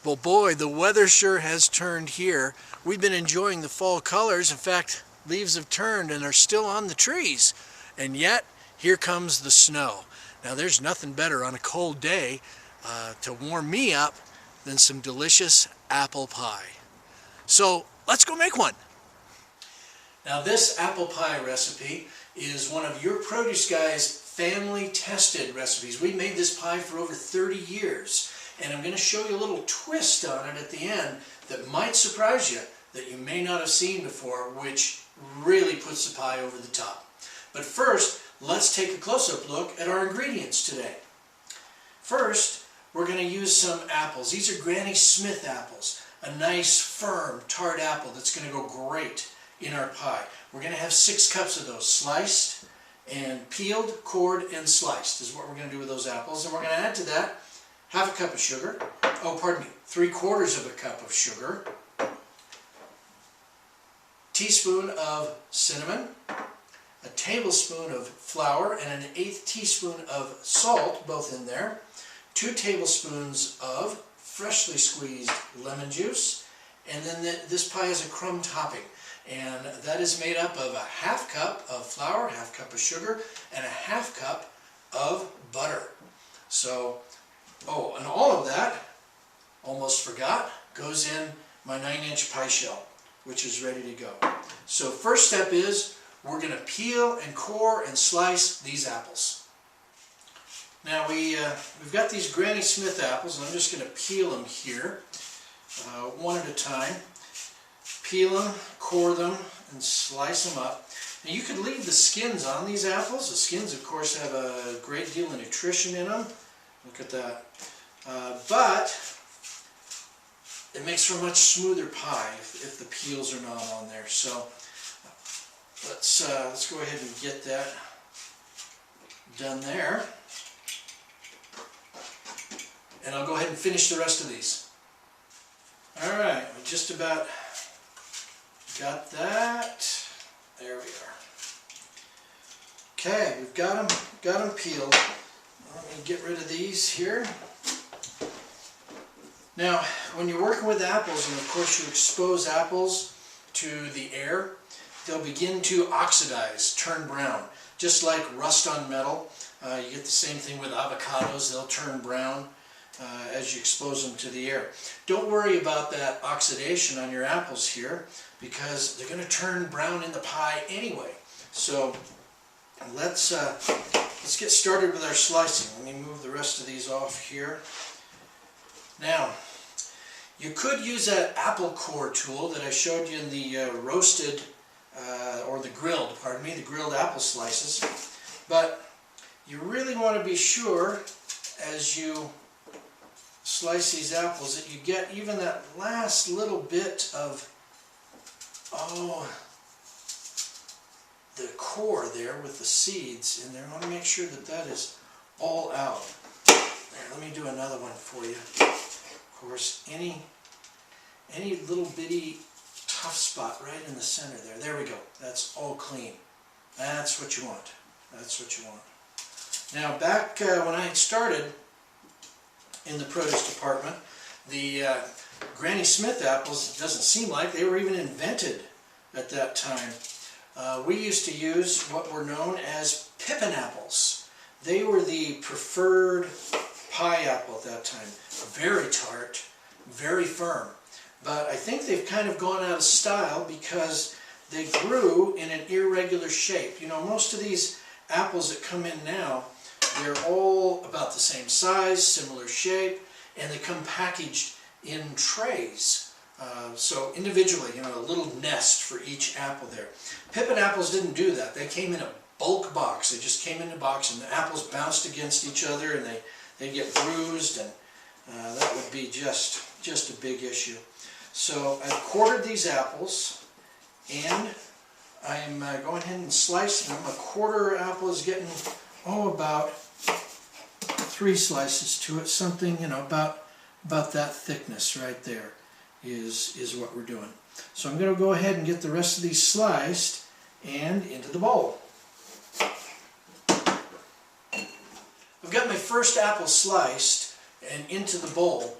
Well, boy, the weather sure has turned here. We've been enjoying the fall colors. In fact, leaves have turned and are still on the trees. And yet, here comes the snow. Now, there's nothing better on a cold day to warm me up than some delicious apple pie. So, let's go make one. Now, this apple pie recipe is one of YourProduceGuy's family-tested recipes. We've made this pie for over 30 years. And I'm going to show you a little twist on it at the end that might surprise you, that you may not have seen before, which really puts the pie over the top. But first, let's take a close-up look at our ingredients today. First, we're going to use some apples. These are Granny Smith apples, a nice, firm, tart apple that's going to go great in our pie. We're going to have 6 cups of those, sliced and peeled, cored, and sliced is what we're going to do with those apples. And we're going to add to that half a cup of sugar, 3/4 of a cup of sugar, teaspoon of cinnamon, a tablespoon of flour, and an 1/8 teaspoon of salt, both in there, 2 tablespoons of freshly squeezed lemon juice, and then this pie has a crumb topping, and that is made up of a 1/2 cup of flour, 1/2 cup of sugar, and a 1/2 cup of butter. So, and all of that, almost forgot, goes in my 9-inch pie shell, which is ready to go. So first step is, we're going to peel and core and slice these apples. Now we've got these Granny Smith apples, and I'm just going to peel them here, one at a time. Peel them, core them, and slice them up. Now you could leave the skins on these apples. The skins, of course, have a great deal of nutrition in them. Look at that. But it makes for a much smoother pie if the peels are not on there. So let's go ahead and get that done there. And I'll go ahead and finish the rest of these. Alright, we just about got that. There we are. Okay, we've got them peeled. Let me get rid of these here. Now, when you're working with apples, and of course you expose apples to the air, they'll begin to oxidize, turn brown. Just like rust on metal, you get the same thing with avocados. They'll turn brown as you expose them to the air. Don't worry about that oxidation on your apples here, because they're going to turn brown in the pie anyway. So let's get started with our slicing. Let me move the rest of these off here. Now, you could use that apple core tool that I showed you in the roasted, or the grilled apple slices. But you really want to be sure, as you slice these apples, that you get even that last little bit of, the core there with the seeds in there. I want to make sure that that is all out. There, let me do another one for you. Of course, any little bitty tough spot right in the center there. There we go. That's all clean. That's what you want. That's what you want. Now, back when I had started in the produce department, the Granny Smith apples, it doesn't seem like they were even invented at that time. We used to use what were known as pippin apples. They were the preferred pie apple at that time. Very tart, very firm. But I think they've kind of gone out of style because they grew in an irregular shape. You know, most of these apples that come in now, they're all about the same size, similar shape, and they come packaged in trays. So individually, you know, a little nest for each apple there. Pippin apples didn't do that. They came in a bulk box. They just came in a box, and the apples bounced against each other, and they get bruised, and that would be just a big issue. So I've quartered these apples, and I'm going ahead and slicing them. A quarter apple is getting, about 3 slices to it, something, you know, about that thickness right there is what we're doing. So I'm going to go ahead and get the rest of these sliced and into the bowl. I've got my first apple sliced and into the bowl.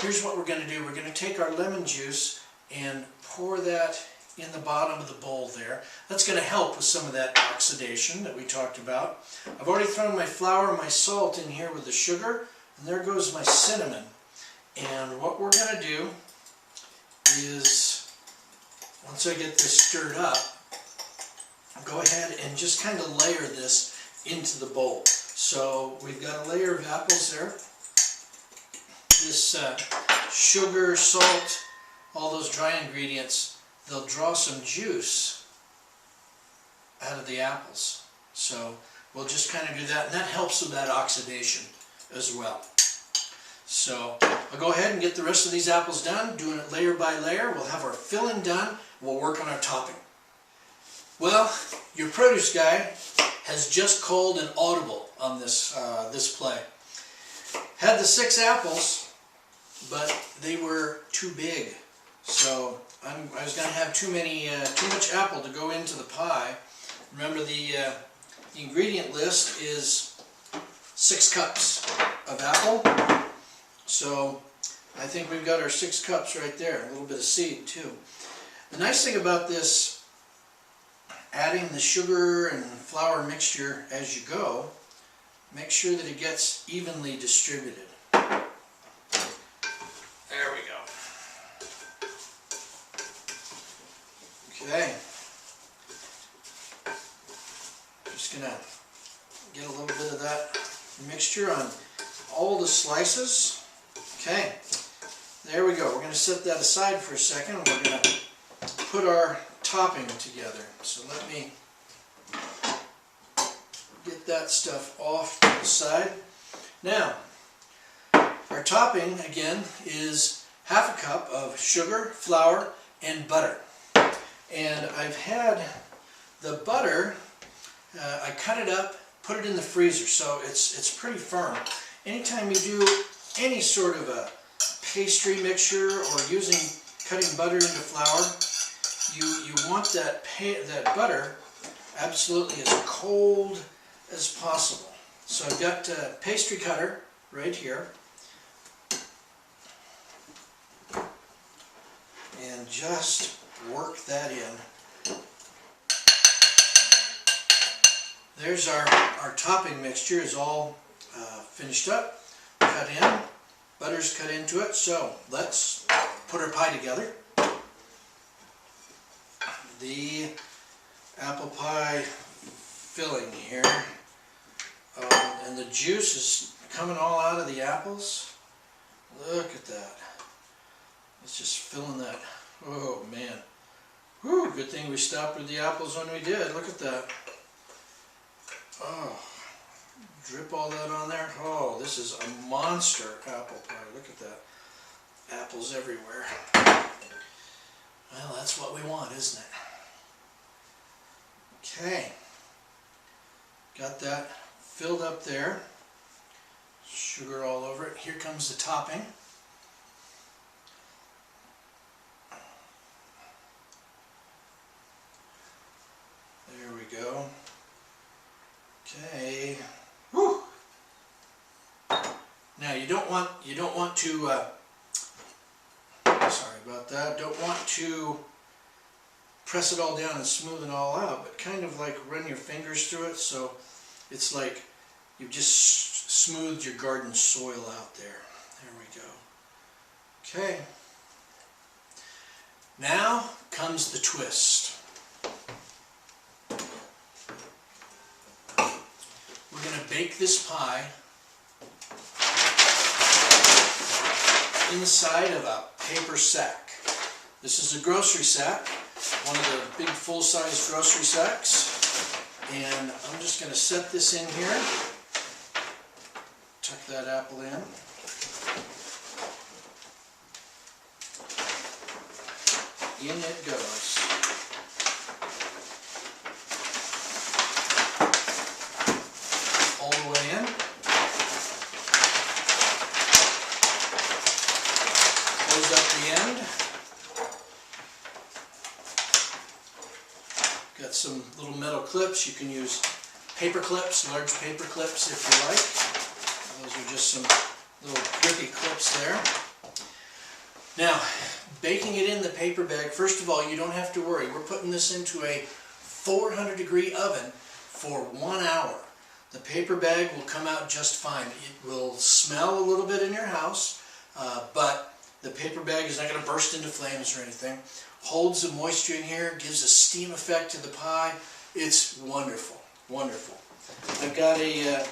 here's what we're going to do. We're going to take our lemon juice and pour that in the bottom of the bowl there. That's going to help with some of that oxidation that we talked about. I've already thrown my flour and my salt in here with the sugar, and there goes my cinnamon. And what we're going to do is, once I get this stirred up, go ahead and just kind of layer this into the bowl. So we've got a layer of apples there. This sugar, salt, all those dry ingredients, they'll draw some juice out of the apples. So we'll just kind of do that, and that helps with that oxidation as well. So I'll go ahead and get the rest of these apples done, doing it layer by layer. We'll have our filling done. We'll work on our topping. Well, your produce guy has just called an audible on this play. Had the 6 apples, but they were too big. So I was going to have too much apple to go into the pie. Remember, the ingredient list is 6 cups of apple. So I think we've got our 6 cups right there. A little bit of seed too. The nice thing about this, adding the sugar and flour mixture as you go, make sure that it gets evenly distributed. There we go. Okay. Just gonna get a little bit of that mixture on all the slices. Okay, there we go. We're gonna set that aside for a second, and we're gonna put our topping together. So let me get that stuff off to the side. Now, our topping again is 1/2 cup of sugar, flour, and butter. And I've had the butter, I cut it up, put it in the freezer, so it's pretty firm. Anytime you do any sort of a pastry mixture or cutting butter into flour, you want that butter absolutely as cold as possible. So I've got a pastry cutter right here, and just work that in. There's our topping mixture is all finished up, cut in, butter's cut into it. So let's put our pie together. The apple pie filling here, and the juice is coming all out of the apples. Look at that. It's just filling that. Oh man. Whew, good thing we stopped with the apples when we did. Look at that. Oh, drip all that on there. Oh, this is a monster apple pie. Look at that. Apples everywhere. Well, that's what we want, isn't it? Okay. Got that filled up there. Sugar all over it. Here comes the topping. There we go. Okay. Whew. Now you don't want to sorry about that. Don't want to press it all down and smooth it all out, but kind of like run your fingers through it, so it's like you've just smoothed your garden soil out there. There we go. Okay. Now comes the twist. We're going to bake this pie inside of a paper sack. This is a grocery sack, one of the big full-size grocery sacks. And I'm just going to set this in here. Tuck that apple in. In it goes. All the way in. Close up the end. Got some little metal clips. You can use paper clips, large paper clips if you like. Those are just some little grippy clips there. Now, baking it in the paper bag, first of all, you don't have to worry. We're putting this into a 400-degree oven for 1 hour. The paper bag will come out just fine. It will smell a little bit in your house, but the paper bag is not going to burst into flames or anything. Holds the moisture in here, gives a steam effect to the pie. It's wonderful, wonderful. I've got a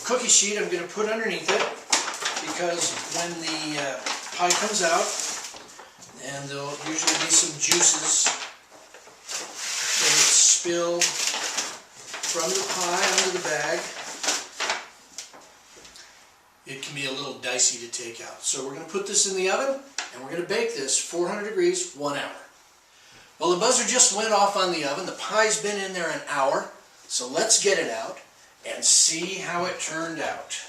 cookie sheet I'm going to put underneath it because when the pie comes out, and there'll usually be some juices that get spilled from the pie onto the bag, it can be a little dicey to take out. So we're going to put this in the oven and we're going to bake this 400 degrees 1 hour. Well, the buzzer just went off on the oven. The pie's been in there an hour. So let's get it out and see how it turned out.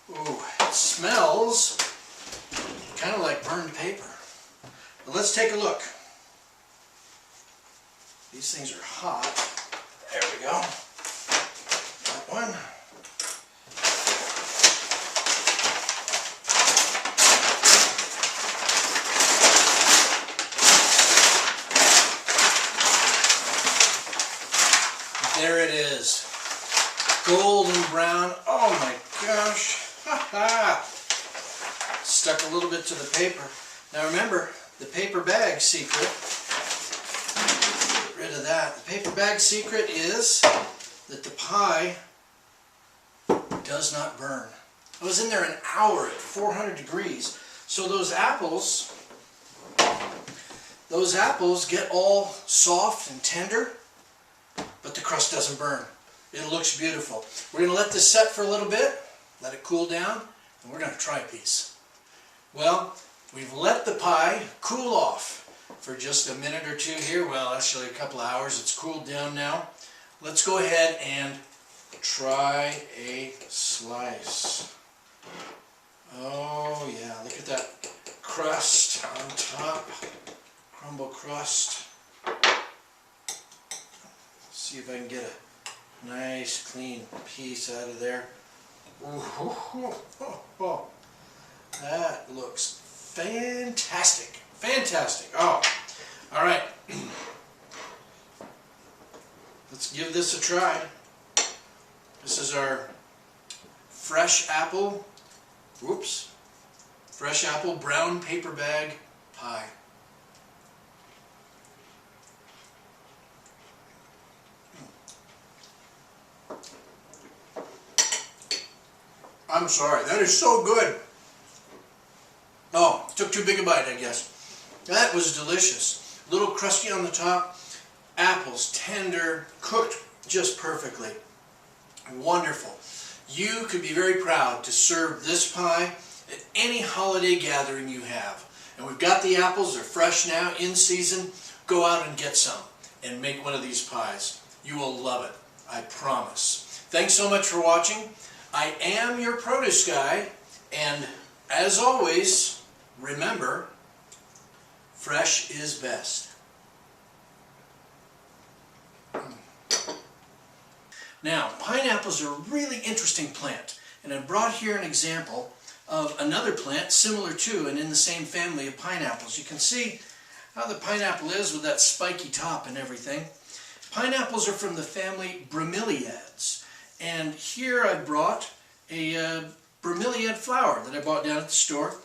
Ooh, it smells kind of like burned paper. But let's take a look. These things are hot. There we go. That one. There it is. Golden brown. Oh my gosh. Ha ha. Stuck a little bit to the paper. Now remember, the paper bag secret. Get rid of that. The paper bag secret is that the pie does not burn. I was in there an hour at 400 degrees. So those apples get all soft and tender, but the crust doesn't burn. It looks beautiful. We're going to let this set for a little bit, let it cool down, and we're going to try a piece. Well, we've let the pie cool off for just a minute or two here. Well, actually a couple of hours. It's cooled down now. Let's go ahead and try a slice. Oh yeah, look at that crust on top. Crumble crust. See if I can get a nice clean piece out of there. Ooh, that looks fantastic. Fantastic. Oh, all right. Let's give this a try. This is our fresh apple brown paper bag pie. I'm sorry, that is so good. Oh, took too big a bite, I guess. That was delicious. A little crusty on the top. Apples, tender, cooked just perfectly. Wonderful. You could be very proud to serve this pie at any holiday gathering you have. And we've got the apples, they're fresh now, in season. Go out and get some and make one of these pies. You will love it, I promise. Thanks so much for watching. I am your produce guy, and as always, remember, fresh is best. Now, pineapples are a really interesting plant, and I brought here an example of another plant similar to and in the same family of pineapples. You can see how the pineapple is with that spiky top and everything. Pineapples are from the family bromeliads. And here I brought a bromeliad flower that I bought down at the store.